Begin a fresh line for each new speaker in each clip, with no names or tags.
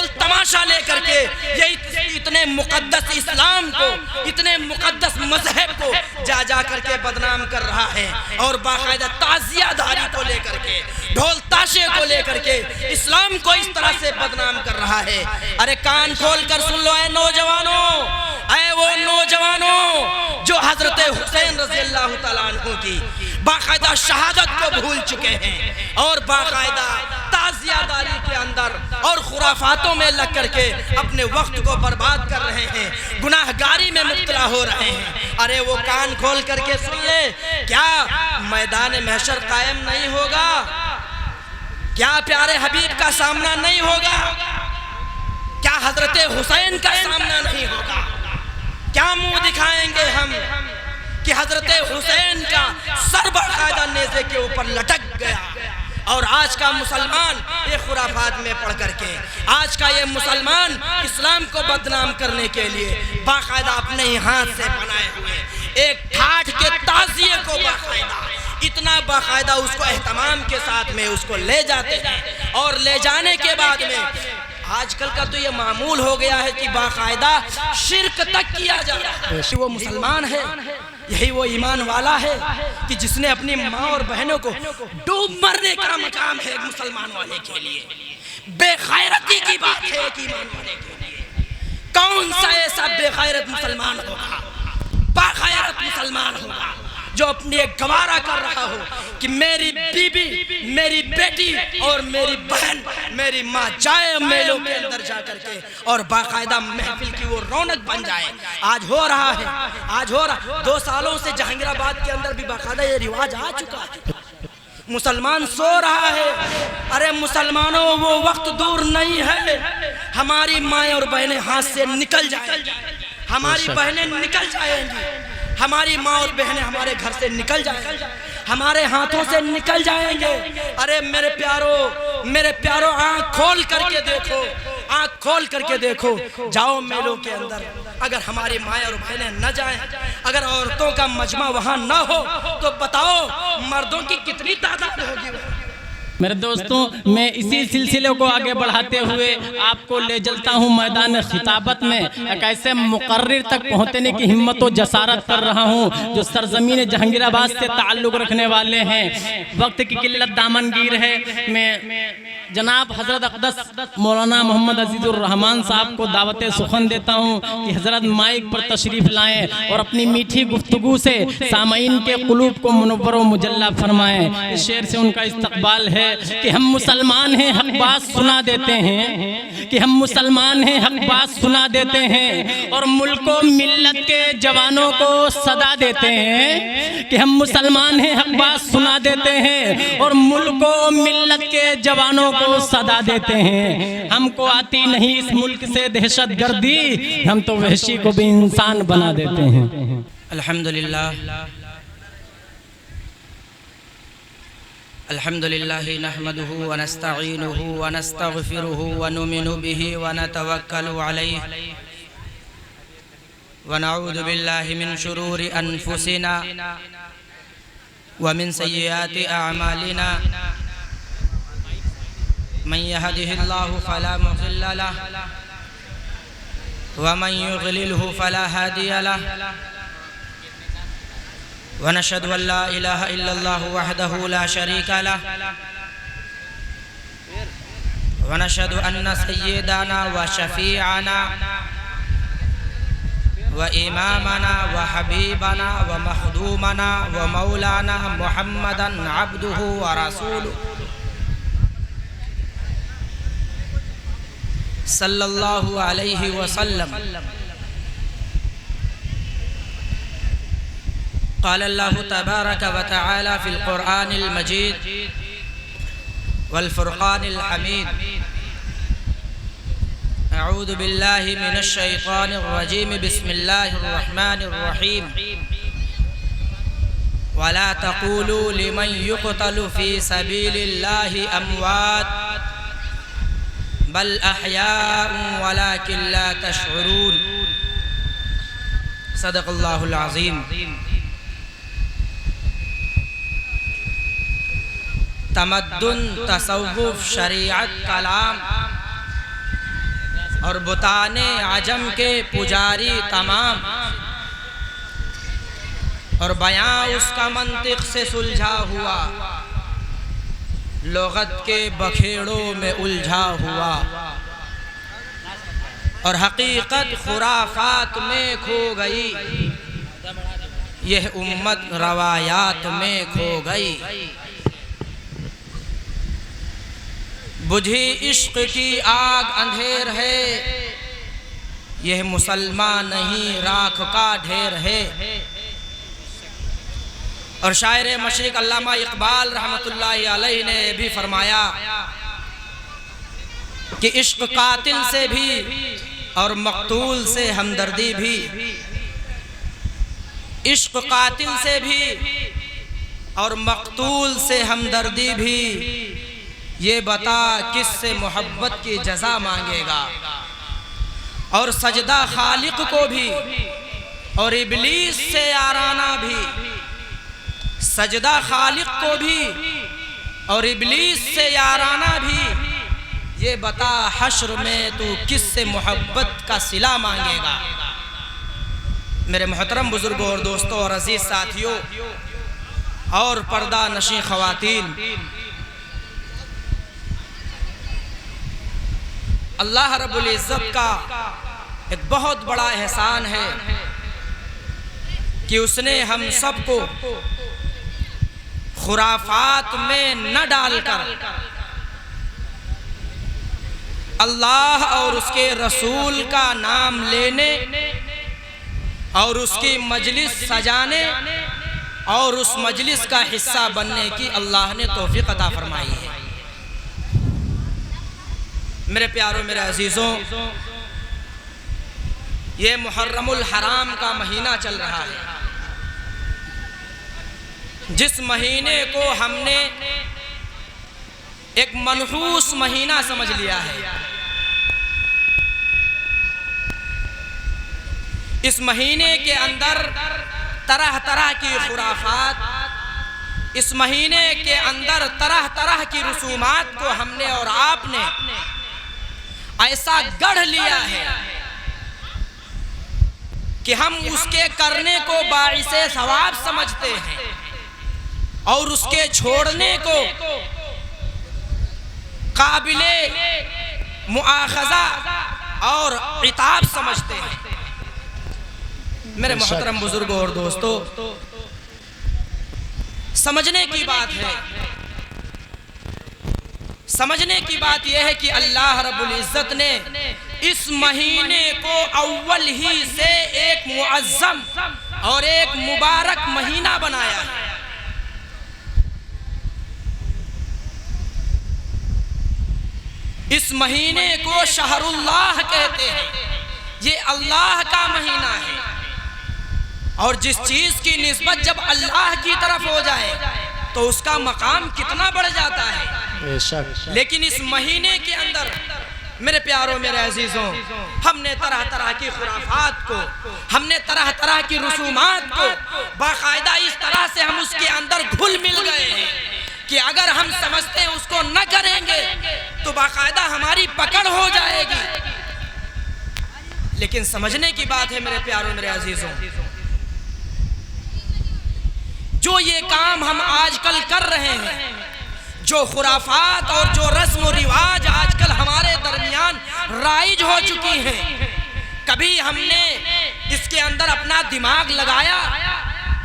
ڈھول تماشا لے کر کے یہ اتنے مقدس اسلام کو، اتنے مقدس مذہب کو جا جا کر کے بدنام کر رہا ہے، اور باقاعدہ تعزیہ داری کو لے کر کے، ڈھول تاشے کو لے کر کے اسلام کو اس طرح سے بدنام کر رہا ہے۔ ارے کان کھول کر سن لو اے نوجوانوں، اے وہ نوجوانوں جو حضرت حسین رضی اللہ تعالیٰ عنہ کی باقاعدہ شہادت کو بھول چکے ہیں، اور باقاعدہ تعزیہ داری کے اندر اور خرافاتوں میں لگ کر کے اپنے وقت کو برباد کر رہے ہیں، گناہ گاری میں مبتلا ہو رہے ہیں۔ ارے وہ کان کھول کر کے سن لے، کیا میدان محشر قائم نہیں ہوگا؟ کیا پیارے حبیب کا سامنا نہیں ہوگا؟ کیا حضرت حسین کا سامنا نہیں ہوگا؟ کیا منہ دکھائیں گے ہم کہ حضرت حسین کا سر باقاعدہ نیزے کے اوپر لٹک گیا، اور آج کا مسلمان یہ خرافات میں پڑھ کر کے، آج کا یہ مسلمان اسلام کو بدنام کرنے کے لیے باقاعدہ اپنے ہی ہاتھ سے بنائے ہوئے ایک ٹھاٹ کے تعزیے کو باقاعدہ اتنا باقاعدہ اس کو اہتمام کے ساتھ میں اس کو لے جاتے ہیں، اور لے جانے کے بعد میں آج کل کا تو یہ معمول ہو گیا ہے کہ باقاعدہ شرک تک کیا جا رہا ہے۔ وہ مسلمان ہے، یہی وہ ایمان والا ہے کہ جس نے اپنی ماں اور بہنوں کو ڈوب مرنے کا مقام ہے ایک مسلمان والے کے لیے۔ بے غیرتی کی بات ہے ایک ایمان والے کے لیے۔ کون سا ایسا بے غیرت مسلمان ہوگا، باغیرت مسلمان ہوگا جو اپنی ایک گوارا کر رہا ہو کہ میری بیوی، میری بیٹی اور میری بہن، میری ماں جائے میلوں کے اندر جا کر کے اور باقاعدہ محفل کی وہ رونق بن جائے۔ آج ہو رہا ہے، آج ہو رہا، 2 سالوں سے جہانگیر آباد کے اندر بھی باقاعدہ یہ رواج آ چکا ہے۔ مسلمان سو رہا ہے۔ ارے مسلمانوں وہ وقت دور نہیں ہے، ہماری مائیں اور بہنیں ہاتھ سے نکل جائیں گی، ہماری بہنیں نکل جائیں گی، ہماری ماں اور بہنیں ہمارے گھر سے نکل جائیں گے، ہمارے ہاتھوں سے نکل جائیں گے۔ ارے میرے پیارو آنکھ کھول کر کے دیکھو، آنکھ کھول کر کے دیکھو، جاؤ میلوں کے اندر، اگر ہماری مائیں اور بہنیں نہ جائیں، اگر عورتوں کا مجمع وہاں نہ ہو تو بتاؤ مردوں کی کتنی تعداد ہوگی؟
میرے دوستوں، میں اسی سلسلے کو آگے بڑھاتے ہوئے آپ کو لے چلتا ہوں میدان خطابت میں، ایک ایسے مقرر تک پہنچنے کی ہمت و جسارت کر رہا ہوں جو سرزمین جہانگیر آباد سے تعلق رکھنے والے ہیں۔ وقت کی قلت دامنگیر ہے، میں جناب حضرت اقدس مولانا محمد عزیز الرحمان صاحب کو دعوت سخن دیتا ہوں کہ حضرت مائک پر تشریف لائیں اور اپنی میٹھی گفتگو سے سامعین کے قلوب کو منور و مجلہ فرمائیں۔ اس شعر سے ان کا استقبال ہے کہ ہم مسلمان ہیں، حق بات سنا دیتے ہیں، کہ ہم مسلمان ہیں، حق بات سنا دیتے ہیں، اور ملک و ملت کے جوانوں کو صدا دیتے ہیں، کہ ہم مسلمان ہیں، حق بات سنا دیتے ہیں، اور ملک و ملت کے جوانوں کو صدا دیتے ہیں۔ ہم کو آتی نہیں اس ملک سے دہشت گردی، ہم تو وحشی کو بھی انسان بنا دیتے ہیں۔
الحمدللہ الحمدللہ نحمده ونستعینه ونستغفره ونؤمن به ونتوکل علیہ ونعوذ باللہ من شرور انفسنا ومن سیئات اعمالنا من يهده الله فلا مضل له ومن يضلله فلا هادي له ونشهد أن لا إله إلا الله وحده لا شريك له ونشهد أن سيدنا وشفيعنا وإمامنا وحبيبنا ومخدومنا ومولانا محمدا عبده ورسوله صلى الله عليه وسلم۔ قال الله تبارك وتعالى في القرآن المجيد والفرقان الحميد: أعوذ بالله من الشيطان الرجيم، بسم الله الرحمن الرحيم: ولا تقولوا لمن يقتل في سبيل الله أموات بل أحياء ولكن لا تشعرون۔ صدق الله العظيم۔ تمدن، تصوف، شریعت، کلام، اور بتان عجم کے پجاری تمام، اور بیاں اس کا منطق سے سلجھا ہوا، لغت کے بکھیڑوں میں الجھا ہوا، اور حقیقت خرافات میں کھو گئی، یہ امت روایات میں کھو گئی۔ بجھی عشق کی آگ اندھیر ہے، یہ مسلمان نہیں راکھ کا ڈھیر ہے۔ اور شاعر مشرق علامہ اقبال رحمت اللہ علیہ نے بھی فرمایا کہ عشق قاتل سے بھی اور مقتول سے ہمدردی بھی، عشق قاتل سے بھی اور مقتول سے ہمدردی بھی، یہ بتا کس سے محبت کی جزا مانگے گا۔ اور سجدہ خالق کو بھی اور ابلیس سے یارانہ بھی، سجدہ خالق کو بھی اور ابلیس سے یارانہ بھی، یہ بتا حشر میں تو کس سے محبت کا صلہ مانگے گا۔ میرے محترم بزرگوں اور دوستوں اور عزیز ساتھیوں اور پردہ نشین خواتین، اللہ رب العزت کا ایک بہت بڑا احسان ہے کہ اس نے ہم سب کو خرافات میں نہ ڈال کر اللہ اور اس کے رسول کا نام لینے اور اس کی مجلس سجانے اور اس مجلس کا حصہ بننے کی اللہ نے توفیق عطا فرمائی ہے۔ میرے پیاروں میرے عزیزوں، یہ محرم الحرام کا مہینہ چل رہا ہے، جس مہینے کو ہم نے ایک منحوس مہینہ سمجھ لیا ہے۔ اس مہینے کے اندر طرح طرح کی خرافات، اس مہینے کے اندر طرح طرح کی رسومات کو ہم نے اور آپ نے ایسا گڑھ لیا ہے کہ ہم اس کے کرنے کو باعث ثواب سمجھتے ہیں اور اس کے چھوڑنے کو قابل مؤاخذہ اور عتاب سمجھتے ہیں۔ میرے محترم بزرگوں اور دوستوں، سمجھنے کی بات ہے، سمجھنے کی بات یہ ہے کہ اللہ رب العزت نے اس مہینے کو اول ہی سے ایک معظم اور ایک مبارک مہینہ بنایا ہے۔ اس مہینے کو شہر اللہ کہتے ہیں، یہ اللہ کا مہینہ ہے، اور جس چیز کی نسبت جب اللہ کی طرف ہو جائے تو اس کا مقام کتنا بڑھ جاتا ہے۔ لیکن اس مہینے کے اندر میرے پیاروں میرے عزیزوں، ہم نے طرح طرح کی خرافات کو، ہم نے طرح طرح کی رسومات کو باقاعدہ اس طرح سے ہم اس کے اندر گھل مل گئے ہیں کہ اگر ہم سمجھتے ہیں اس کو نہ کریں گے تو باقاعدہ ہماری پکڑ ہو جائے گی۔ لیکن سمجھنے کی بات ہے میرے پیاروں میرے عزیزوں، جو یہ کام ہم آج کل کر رہے ہیں، جو خرافات اور جو رسم و رواج آج کل ہمارے درمیان رائج ہو چکی ہیں، کبھی ہم نے اس کے اندر اپنا دماغ لگایا؟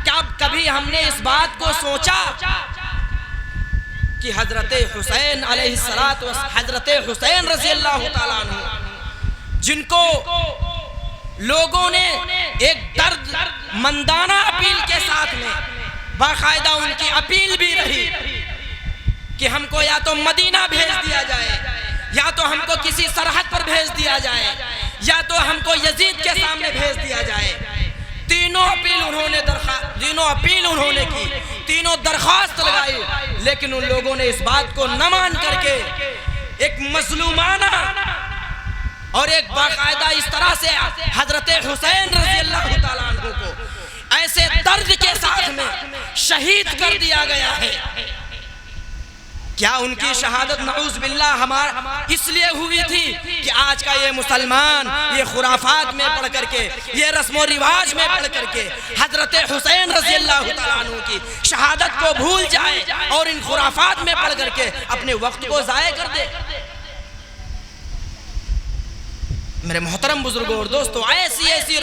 کیا کبھی ہم نے اس بات کو سوچا کہ حضرت حسین علیہ الصلوۃ والسلام، حضرت حسین رضی اللہ تعالیٰ عنہ، جن کو لوگوں نے ایک درد مندانہ اپیل کے ساتھ میں، باقاعدہ ان کی اپیل بھی رہی کہ ہم کو یا تو مدینہ بھیج دیا جائے، یا تو ہم کو کسی سرحد پر بھیج دیا جائے، یا تو ہم کو یزید کے سامنے بھیج دیا جائے۔ تینوں اپیل انہوں نے کی، تینوں درخواست لگائی، لیکن ان لوگوں نے اس بات کو نہ مان کر کے ایک مظلومانہ اور ایک باقاعدہ اس طرح سے حضرت حسین رضی اللہ تعالیٰ عنہ کو ایسے درد کے ساتھ میں شہید کر دیا گیا ہے کیا ان کی شہادت نعوذ باللہ ہمارا اس لیے ہوئی تھی کہ آج کا یہ مسلمان یہ خرافات میں پڑھ کر کے یہ رسم و رواج میں پڑھ کر کے حضرت حسین رضی اللہ تعالیٰ عنہ کی شہادت کو بھول جائے اور ان خرافات میں پڑھ کر کے اپنے وقت کو ضائع کر دے؟ میرے محترم بزرگوں اور دوستو، ایسی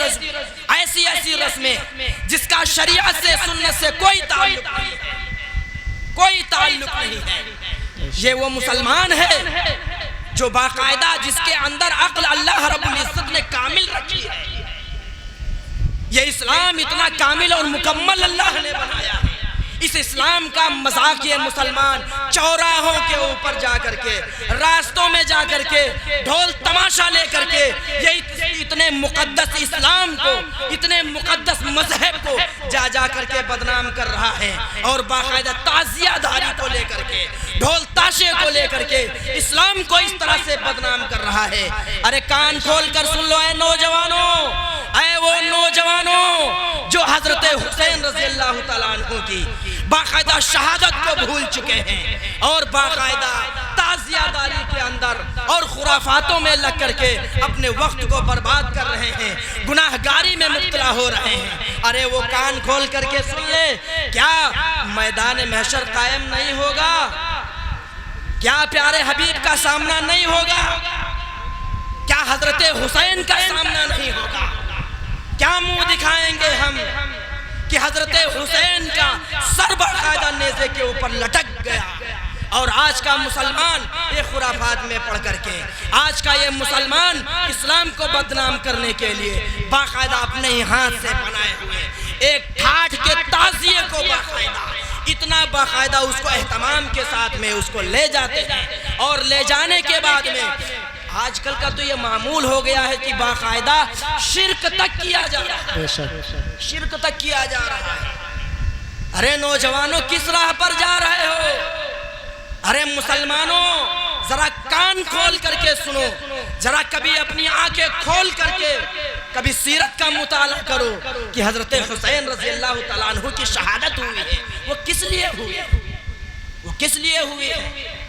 رسمیں جس کا شریعت سے سنت سے کوئی تعلق نہیں ہے، کوئی تعلق نہیں ہے، یہ وہ مسلمان ہے جو باقاعدہ جس کے اندر عقل اللہ رب العزت نے کامل رکھی ہے۔ یہ اسلام اتنا کامل اور مکمل اللہ نے بنایا ہے، اس اسلام کا مذاق یہ مسلمان چوراہوں کے اوپر جا کر کے راستوں میں جا کر کے ڈھول تماشا لے کر کے یہ اتنے مقدس اسلام کو اتنے مقدس مذہب کو جا جا کر کے بدنام کر رہا ہے، اور باقاعدہ تعزیہ داری کو لے کر کے ڈھول تاشے کو لے کر کے اسلام کو اس طرح سے بدنام کر رہا ہے۔ ارے کان کھول کر سن لو اے نوجوانوں، اے وہ نوجوانوں جو حضرت حسین رضی اللہ تعالیٰ عنہ کی باقاعدہ شہادت کو بھول چکے ہیں اور باقاعدہ تعزیہ داری کے اندر اور خرافاتوں میں لگ کر کے اپنے وقت کو برباد کر رہے ہیں، گناہ گاری میں مبتلا ہو رہے ہیں۔ ارے وہ کان کھول کر کے سن لے، کیا میدان محشر قائم نہیں ہوگا؟ کیا پیارے حبیب کا سامنا نہیں ہوگا؟ کیا حضرت حسین کا سامنا نہیں ہوگا؟ کیا منہ دکھائیں گے ہم کہ حضرت حسین کا سر باقاعدہ نیزے کے اوپر لٹک گیا، اور آج کا مسلمان یہ خرافات میں پڑھ کر کے آج کا یہ مسلمان اسلام کو بدنام کرنے کے لیے باقاعدہ اپنے ہی ہاتھ سے بنائے ہوئے ایک ٹھاٹ کے تعزیے کو باقاعدہ اتنا باقاعدہ اس کو اہتمام کے ساتھ میں اس کو لے جاتے ہیں، اور لے جانے کے بعد میں آج کل کا تو یہ معمول ہو گیا ہے کہ باقاعدہ شرک تک کیا جا رہا ہے، شرک تک کیا جا رہا ہے۔ ارے نوجوانوں کس راہ پر جا رہے ہو؟ ارے مسلمانوں ذرا کان کھول کر کے سنو، ذرا کبھی اپنی آنکھیں کھول کر کے کبھی سیرت کا مطالعہ کرو کہ حضرت حسین رضی اللہ تعالیٰ عنہ کی شہادت ہوئی ہے، وہ کس لیے ہوئی ہے؟ وہ کس لیے ہوئی ہے؟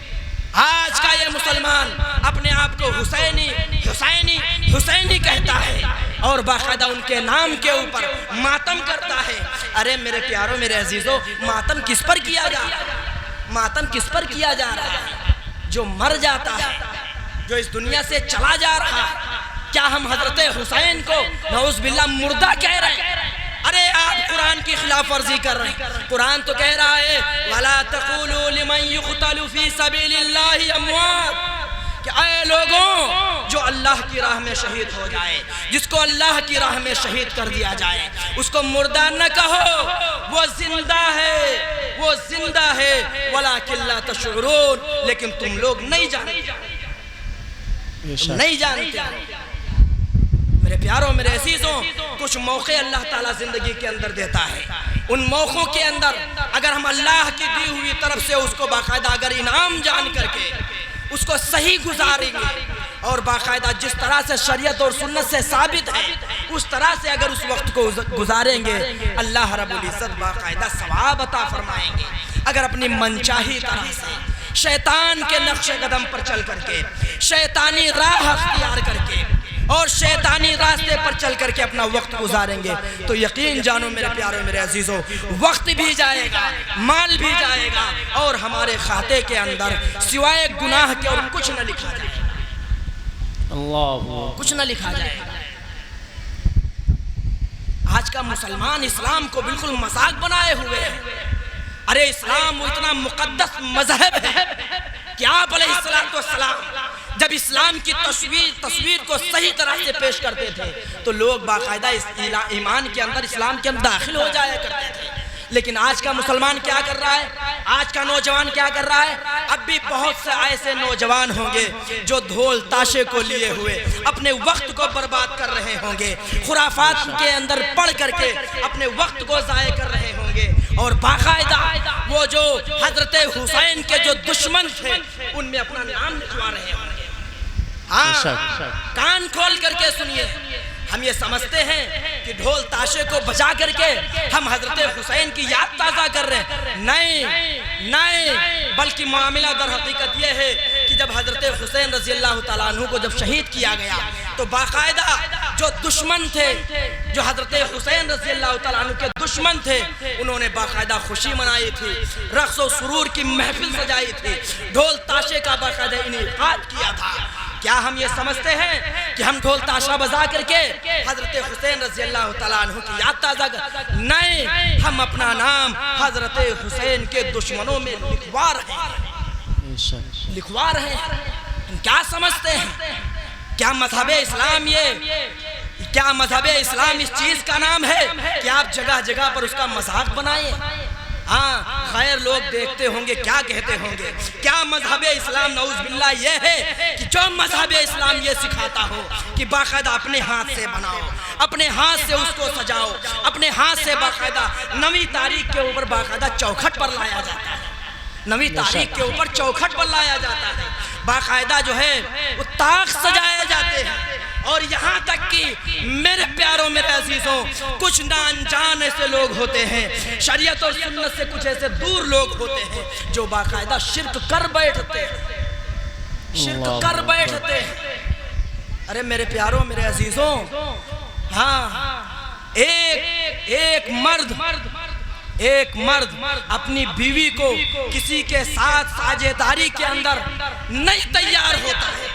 آج کا یہ مسلمان اپنے آپ کو حسینی حسینی حسینی کہتا ہے اور باقاعدہ ان کے نام کے اوپر ماتم کرتا ہے۔ ارے میرے پیاروں میرے عزیزوں، ماتم کس پر کیا جا رہا ہے؟ ماتم کس پر کیا جا رہا ہے؟ جو مر جاتا ہے، جو اس دنیا سے چلا جا رہا ہے۔ کیا ہم حضرت حسین کو نعوذ باللہ مردہ کہہ رہے ہیں؟ ارے آپ قرآن کی خلاف ورزی کر رہے ہیں۔ قرآن تو کہہ رہا ہے وَلَا تَقُولُوا لِمَنْ يُقْتَلُ فِي سَبِيلِ اللَّهِ أَمْوَاتٌ، کہ اے لوگوں جو اللہ کی راہ میں شہید ہو جائے، جس کو اللہ کی راہ میں شہید کر دیا جائے، اس کو مردہ نہ کہو، وہ زندہ ہے، وہ زندہ ہے، وَلَكِنْ لَا تَشْعُرُونَ، لیکن تم لوگ نہیں جانتے، نہیں جانتے۔ میرے پیاروں میرے عزیزوں، کچھ موقع اللہ تعالیٰ زندگی کے اندر دیتا ہے، ان موقعوں کے اندر اگر ہم اللہ کی دی ہوئی طرف سے اس کو باقاعدہ اگر انعام جان کر کے اس کو صحیح گزاریں گے اور باقاعدہ جس طرح سے شریعت اور سنت سے ثابت ہے اس طرح سے اگر اس وقت کو گزاریں گے، اللہ رب العزت باقاعدہ ثواب عطا فرمائیں گے۔ اگر اپنی منچاہی طرح سے شیطان کے نقش قدم پر چل کر کے شیطانی راہ اختیار کر کے اور شیطانی راستے پر چل کر کے اپنا وقت گزاریں گے تو یقین جانو میرے پیارے میرے عزیزوں، وقت بھی جائے گا، مال بھی جائے گا، اور ہمارے کھاتے کے اندر سوائے گناہ کے اور کچھ نہ لکھا جائے گا، اللہ کچھ نہ لکھا جائے گا۔ آج کا مسلمان اسلام کو بالکل مذاق بنائے ہوئے ہیں۔ ارے اسلام وہ اتنا مقدس مذہب ہے کہ آپ علیہ السلام جب اسلام کی تصویر کو صحیح طرح سے پیش کرتے تھے تو لوگ باقاعدہ اس ایمان کے اندر اسلام کے اندر داخل ہو جایا کرتے تھے۔ لیکن آج کا مسلمان کیا کر رہا ہے؟ آج کا نوجوان کیا کر رہا ہے؟ اب بھی بہت سے ایسے نوجوان ہوں گے جو ڈھول تاشے کو لیے ہوئے اپنے وقت کو برباد کر رہے ہوں گے، خرافات کے اندر پڑھ کر کے اپنے وقت کو ضائع کر رہے ہوں گے، اور باقاعدہ وہ جو حضرت حسین کے جو دشمن تھے ان میں اپنا نام لکھوا رہے ہوں گے۔ ہاں کان کھول کر کے سنیے، ہم یہ سمجھتے ہیں کہ ڈھول تاشے کو بجا کر کے ہم حضرت حسین کی یاد تازہ کر رہے ہیں. نہیں بلکہ معاملہ در حقیقت یہ ہے کہ جب حضرت حسین رضی اللہ تعالیٰ عنہ کو جب شہید کیا گیا تو باقاعدہ جو دشمن تھے, جو حضرت حسین رضی اللہ تعالیٰ عنہ کے دشمن تھے, انہوں نے باقاعدہ خوشی منائی تھی, رقص و سرور کی محفل سجائی تھی, ڈھول تاشے کا باقاعدہ انعقاد کیا تھا. کیا ہم یہ سمجھتے ہیں کہ ہم ڈھول تاشا بجا کر کے حضرت حسین رضی اللہ تعالیٰ عنہ کی یاد تازہ کر؟ نہیں, ہم اپنا نام حضرت حسین کے دشمنوں میں لکھوا رہے ہیں. ہم کیا سمجھتے ہیں؟ کیا مذہب اسلام کیا مذہب اسلام اس چیز کا نام ہے کہ آپ جگہ جگہ پر اس کا مذاق بنائیں؟ ہاں, خیر لوگ دیکھتے ہوں گے, کیا کہتے ہوں گے. کیا مذہب اسلام نعوذ باللہ یہ ہے کہ جو مذہب اسلام یہ سکھاتا ہو کہ باقاعدہ اپنے ہاتھ سے بناؤ, اپنے ہاتھ سے اس کو سجاؤ, اپنے ہاتھ سے باقاعدہ نویں تاریخ کے اوپر باقاعدہ چوکھٹ پر لایا جاتا ہے, نویں تاریخ کے اوپر چوکھٹ پر لایا جاتا ہے, باقاعدہ جو ہے وہ طاق سجائے جاتے ہیں. اور یہاں تک کہ میرے پیاروں میرے عزیزوں, کچھ نہ انجان ایسے لوگ ہوتے ہیں, شریعت اور سنت سے کچھ ایسے دور لوگ ہوتے ہیں جو باقاعدہ شرک کر بیٹھتے ہیں. ارے میرے پیاروں میرے عزیزوں, ہاں, ایک مرد اپنی بیوی کو کسی کے ساتھ ساجھیداری کے اندر نہیں تیار ہوتا ہے.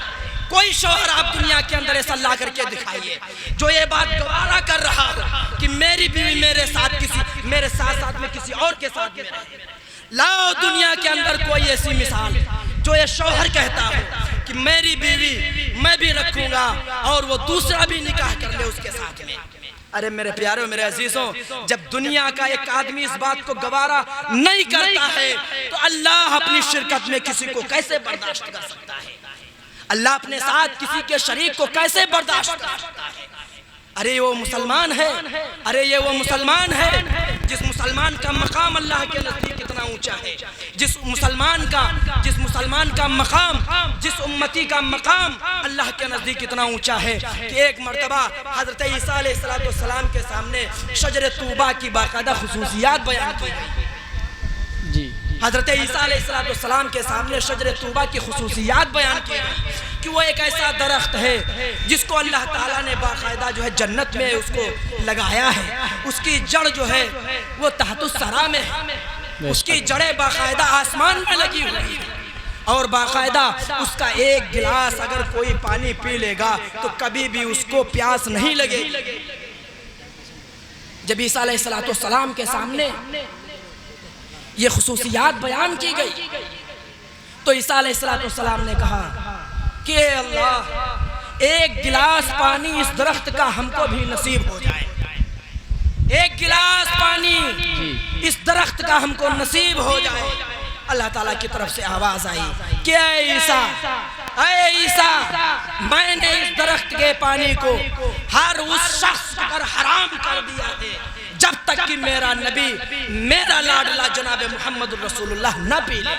کوئی شوہر آپ دنیا کے اندر ایسا لا کر کے دکھائیے جو یہ بات گوارا کر رہا ہو کہ میری بیوی میرے ساتھ میں کسی اور کے ساتھ میں رہے. لاؤ دنیا کے اندر کوئی ایسی مثال جو یہ شوہر کہتا ہو کہ میری بیوی میں بھی رکھوں گا اور وہ دوسرا بھی نکاح کر لے اس کے ساتھ میں. ارے میرے پیاروں میرے عزیزوں, جب دنیا کا ایک آدمی اس بات کو گوارا نہیں کرتا ہے تو اللہ اپنی شرکت میں کسی کو کیسے برداشت کر سکتا ہے؟ اللہ اپنے ساتھ کسی کے شریک کو کیسے برداشت کر سکتا ہے؟ ارے یہ وہ مسلمان ہے جس مسلمان کا مقام اللہ کے نزدیک کتنا اونچا ہے, جس مسلمان کا مقام, جس امتی کا مقام اللہ کے نزدیک کتنا اونچا ہے کہ ایک مرتبہ حضرت عیسیٰ علیہ السلام کے سامنے شجر طوبہ کی باقاعدہ خصوصیات بیان کی گئی. حضرت عیسیٰ علیہ السلام کے سامنے شجر طوبہ کی خصوصیات بیان کی گئی کہ وہ ایک ایسا درخت ہے جس کو اللہ تعالیٰ نے باقاعدہ جو ہے جنت میں اس کو لگایا ہے. اس کی جڑ جو ہے وہ تحت الثری میں ہے, اس کی جڑیں باقاعدہ آسمان میں لگی ہوئی ہیں, اور باقاعدہ اس کا ایک گلاس اگر کوئی پانی پی لے گا تو کبھی بھی اس کو پیاس نہیں لگے گی. جب عیسیٰ علیہ السلام کے سامنے یہ خصوصیات بیان کی گئی تو عیسیٰ علیہ السلام نے کہا کہ اے اللہ, ایک گلاس پانی اس درخت کا ہم کو بھی نصیب ہو جائے, ایک گلاس پانی اس درخت کا ہم کو نصیب ہو جائے. اللہ تعالیٰ کی طرف سے آواز آئی کہ اے عیسیٰ, میں نے اس درخت کے پانی کو ہر اس شخص پر حرام کر دیا ہے جب تک کہ میرا نبی, میرا لاڈلا جناب محمد رسول اللہ نہ پی لے.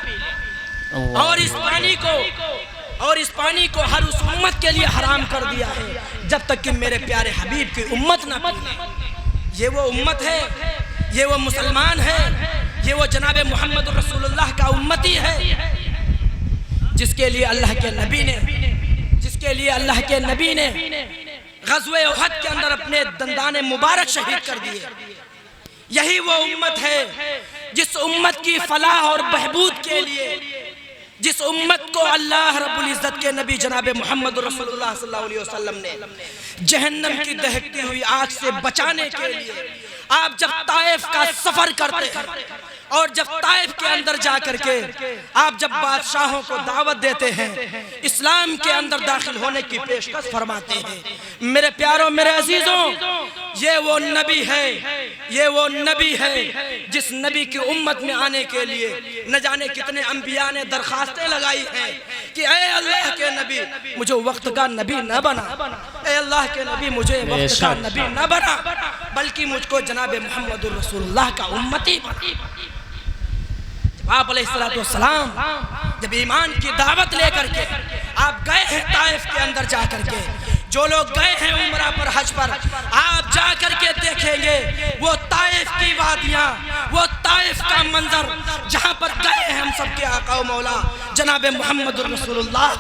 اور اس پانی کو ہر اس امت کے لیے حرام کر دیا ہے جب تک کہ میرے پیارے حبیب کی امت نہ پی لے. یہ وہ امت ہے, یہ وہ مسلمان ہے, یہ وہ جناب محمد رسول اللہ کا امتی ہے جس کے لیے اللہ کے نبی نے غزوہ احد کے اندر اپنے دندان مبارک شہید کر دیے. یہی وہ امت ہے جس امت کی فلاح اور بہبود کے لیے, جس امت کو اللہ رب العزت کے نبی جناب محمد رسول اللہ صلی اللہ علیہ وسلم نے جہنم کی دہکتی ہوئی آگ سے بچانے کے لیے آپ جب طائف کا سفر کرتے ہیں اور جب طائف کے اندر جا کر کے آپ جب بادشاہوں کو دعوت دیتے ہیں, اسلام کے اندر داخل ہونے کی پیشکش فرماتے ہیں, میرے پیاروں میرے عزیزوں, یہ وہ نبی ہے جس نبی کی امت میں آنے کے لیے نہ جانے کتنے انبیاء نے درخواستیں لگائی ہیں کہ اے اللہ کے نبی مجھے وقت کا نبی نہ بنا, اے اللہ کے نبی مجھے وقت کا نبی نہ بنا, بلکہ مجھ کو جناب محمد رسول اللہ کا امتی بنا. آپ علیہ السلام جب ایمان کی دعوت لے کر کے آپ گئے ہیں طائف کے اندر جا کر کے, جو لوگ گئے ہیں عمرہ پر حج پر آپ جا کر کے دیکھیں گے وہ طائف کی وادیاں، وہ طائف کا منظر جہاں پر گئے ہیں ہم سب کے آقا و مولا جناب محمد رسول اللہ،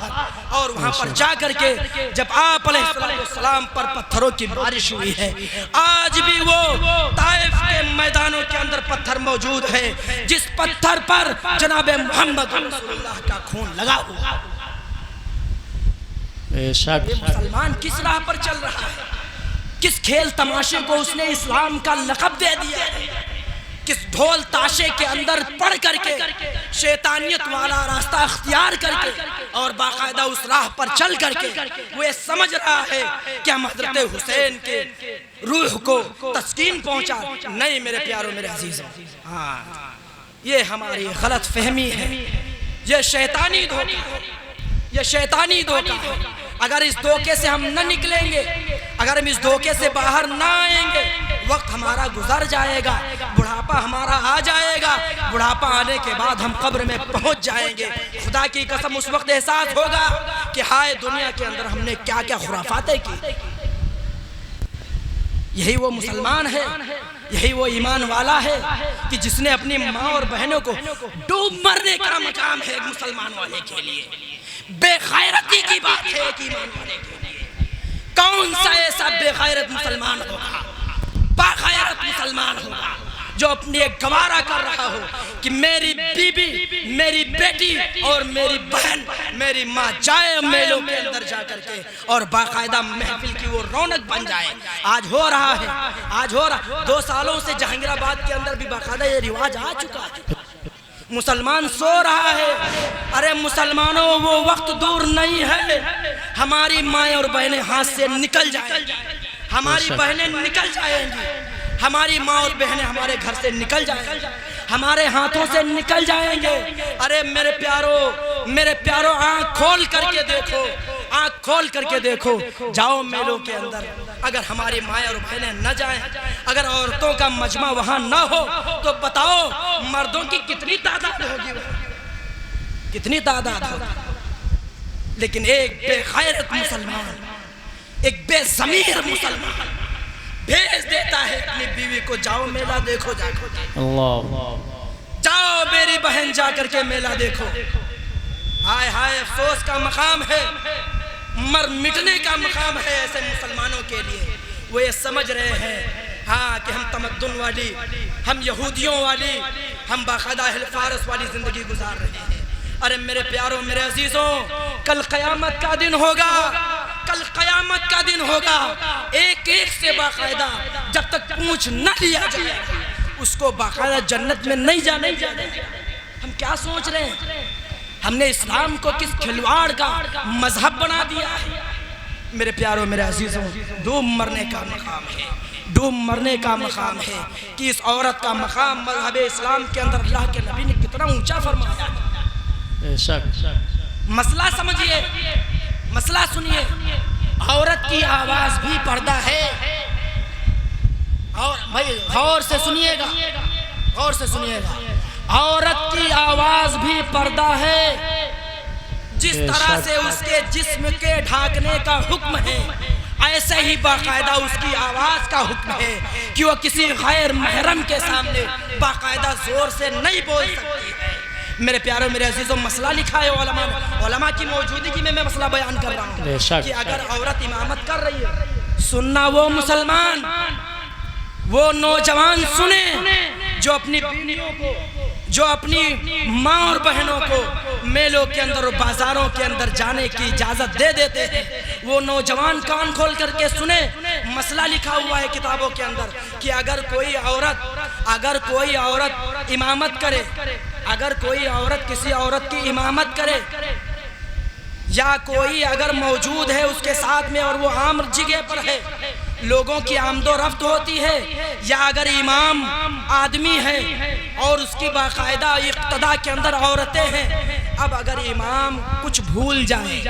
اور وہاں پر جا کر کے جب آپ علیہ السلام پر پتھروں کی بارش ہوئی ہے، آج بھی وہ طائف کے میدانوں کے اندر پتھر موجود ہے جس پتھر پر جناب محمد رسول اللہ کا خون لگا ہوا۔ مسلمان کس راہ پر چل رہا ہے؟ کس کھیل تماشے کو اس نے اسلام کا لقب دے دیا ہے؟ کس ڈھول تاشے کے اندر پڑھ کر کے شیطانیت والا راستہ اختیار کر کے اور باقاعدہ اس راہ پر چل کر کے وہ یہ سمجھ رہا ہے کہ ہم حضرت حسین کے روح کو تسکین پہنچا؟ نہیں میرے پیاروں میرے عزیزوں، ہاں یہ ہماری غلط فہمی ہے، یہ شیطانی دھوکہ ہے، یہ شیطانی دھوکہ ہے۔ اگر اس دھوکے سے ہم نہ نکلیں گے، اگر ہم اس دھوکے سے باہر نہ آئیں گے، وقت ہمارا گزر جائے گا، بڑھاپا ہمارا آ جائے گا، بڑھاپا آنے کے بعد ہم قبر میں پہنچ جائیں گے۔ خدا کی قسم اس وقت احساس ہوگا کہ ہائے دنیا کے اندر ہم نے کیا کیا خرافاتیں کی۔ یہی وہ مسلمان ہے، یہی وہ ایمان والا ہے کہ جس نے اپنی ماں اور بہنوں کو ڈوب مرنے کا مقام ہے ایک مسلمان والے کے لیے۔ بے غیرتی کی بات ہے ایک ایمان والے کے لیے۔ کون سا ایسا بے غیرت مسلمان ہوگا، با غیرت مسلمان ہوگا جو اپنی ایک گوارا کر رہا ہو کہ میری بیوی، میری بیٹی اور میری بہن، میری ماں جائے میلوں کے اندر جا کر کے اور باقاعدہ محفل کی وہ رونق بن جائے۔ آج ہو رہا ہے، آج ہو رہا، 2 سالوں سے جہانگیر آباد کے اندر بھی باقاعدہ یہ رواج آ چکا ہے۔ مسلمان سو رہا ہے، ارے مسلمانوں وہ وقت دور نہیں ہے، ہماری مائیں اور بہنیں ہاتھ سے نکل جائیں گی، ہماری بہنیں نکل جائیں گی، ہماری ماں اور بہنیں ہمارے گھر سے نکل جائیں گی، ہمارے ہاتھوں سے نکل جائیں گے۔ ارے میرے پیارو آنکھ کھول کر کے دیکھو، آنکھ کھول کر کے دیکھو، جاؤ میلوں کے اندر، اگر ہماری مائیں اور بہنیں نہ جائیں، اگر عورتوں کا مجمع وہاں نہ ہو تو بتاؤ مردوں کی کتنی تعداد ہوگی، کتنی تعداد ہوگی۔ لیکن ایک بے غیرت مسلمان، ایک بے ضمیر مسلمان بھیج دیتا ہے اپنی بیوی کو، جاؤ میلہ دیکھو، جاؤ میری بہن جا کر کے میلہ دیکھو۔ ہائے ہائے افسوس کا مقام ہے، مر مٹنے کا مقام ہے ایسے مسلمانوں کے لیے۔ وہ یہ سمجھ رہے ہیں ہاں کہ ہم تمدن والی، ہم یہودیوں والی، ہم باقاعدہ اہل فارس والی زندگی گزار رہے ہیں۔ ارے میرے پیاروں میرے عزیزوں، کل قیامت کا دن ہوگا، کل قیامت کا دن ہوگا، ایک ایک سے باقاعدہ جب تک پوچھ نہ لیا جائے اس کو باقاعدہ جنت میں نہیں جانے دیں گے۔ ہم کیا سوچ رہے ہیں؟ ہم نے اسلام کو کس کھلواڑ کا مذہب بنا دیا ہے۔ میرے پیاروں میرے عزیزوں، ڈوب مرنے کا مقام ہے، ڈوب مرنے کا مقام ہے کہ اس عورت کا مقام مذہب اسلام کے اندر اللہ کے نبی نے کتنا اونچا فرمایا ہے۔ مسئلہ سمجھیے، مسئلہ سنیے، عورت کی آواز بھی پردہ ہے، اور بھائی غور سے سنیے گا، غور سے سنیے گا، عورت کی آواز بھی پردہ ہے۔ جس طرح سے اس کے جسم کے ڈھانکنے کا حکم ہے، ایسے ہی باقاعدہ اس کی آواز کا حکم ہے کہ وہ کسی غیر محرم کے سامنے باقاعدہ زور سے نہیں بول سکتی ہے۔ میرے پیاروں میرے عزیزوں، مسئلہ لکھا ہے علماء کی موجودگی میں مسئلہ بیان کر رہا ہوں کہ اگر عورت امامت کر رہی ہے، سننا وہ مسلمان، وہ نوجوان سنیں جو اپنی بیویوں کو، جو اپنی ماں اور بہنوں کو میلوں کے اندر اور بازاروں کے اندر جانے کی اجازت دے دیتے ہیں، وہ نوجوان کان کھول کر کے سنیں۔ مسئلہ لکھا ہوا ہے کتابوں کے اندر کہ اگر کوئی عورت امامت کرے، اگر کوئی عورت کسی عورت کی امامت کرے، یا کوئی اگر موجود ہے اس کے ساتھ میں اور وہ عام جگہ پر ہے، لوگوں کی آمد و رفت ہوتی ہے، یا اگر امام آدمی ہے اور اس کی باقاعدہ اقتداء کے اندر عورتیں ہیں، اب اگر امام کچھ بھول جائے،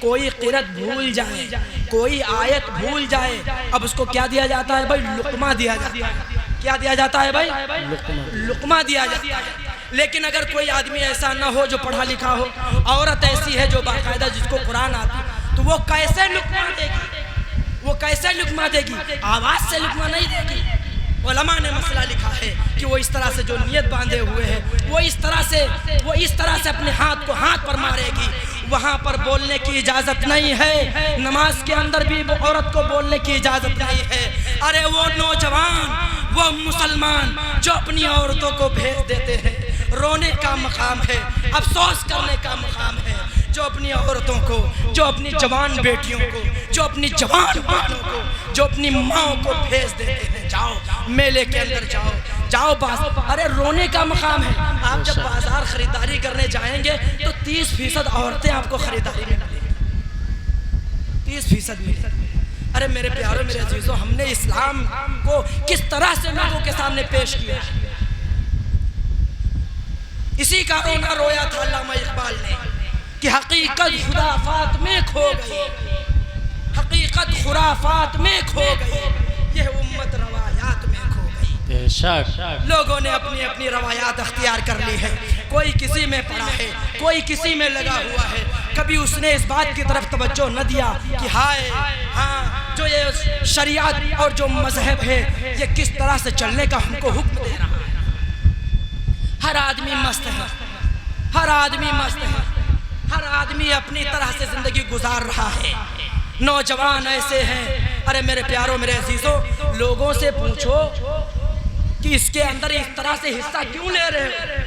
کوئی قرأت بھول جائے، کوئی آیت بھول جائے، اب اس کو کیا دیا جاتا ہے بھائی؟ لقمہ دیا جاتا ہے۔ کیا دیا جاتا ہے بھائی؟ لقمہ دیا جاتا ہے۔ لیکن اگر کوئی آدمی ایسا نہ ہو جو پڑھا لکھا ہو، عورت ایسی ہے جو باقاعدہ جس کو قرآن آتی، تو وہ کیسے لقمہ دے گی؟ لقمہ دے گی، آواز سے لقمہ نہیں دے گی۔ علماء نے مسئلہ لکھا ہے کہ وہ اس طرح سے جو نیت باندھے ہوئے ہے وہ اس طرح سے اپنے ہاتھ کو ہاتھ پر مارے گی۔ وہاں پر بولنے کی اجازت نہیں ہے، نماز کے اندر بھی عورت کو بولنے کی اجازت نہیں ہے۔ ارے وہ نوجوان، وہ مسلمان جو اپنی عورتوں کو بھیج دیتے ہیں، رونے کا مقام ہے، افسوس کرنے کا مقام ہے۔ جو اپنی عورتوں کو، جو اپنی جوان بیٹیوں کو، جو اپنی جوان بہنوں کو، جو اپنی ماں کو بھیج دیتے ہیں، جاؤ میلے کے اندر جاؤ ارے رونے کا مقام ہے۔ آپ جب بازار خریداری کرنے جائیں گے تو 30% عورتیں آپ کو خریداری میں ملیں گی، 30% ملیں گی۔ ارے میرے پیاروں، میرے عزیزوں، ہم نے اسلام کو کس طرح سے لوگوں کے سامنے پیش کیا؟ اسی کا رونا رویا تھا علامہ اقبال نے کہ حقیقت خرافات میں کھو گئی، حقیقت خرافات میں کھو گئی، یہ امت روایات میں کھو گئی۔
بے شک
لوگوں نے اپنی اپنی روایات اختیار کر لی ہے، کوئی کسی میں پڑا ہے، کوئی کسی میں لگا ہوا ہے۔ کبھی اس نے اس بات کی طرف توجہ نہ دیا کہ ہائے ہاں جو یہ شریعت اور جو مذہب ہے یہ کس طرح سے چلنے کا ہم کو حکم دے رہا ہے۔ ہر آدمی مست ہے، ہر آدمی مست ہے، ہر آدمی اپنی طرح سے زندگی گزار رہا ہے۔ نوجوان ایسے ہیں، ارے میرے پیاروں، میرے عزیزوں، لوگوں سے پوچھو کہ اس کے اندر اس طرح سے حصہ کیوں لے رہے ہو،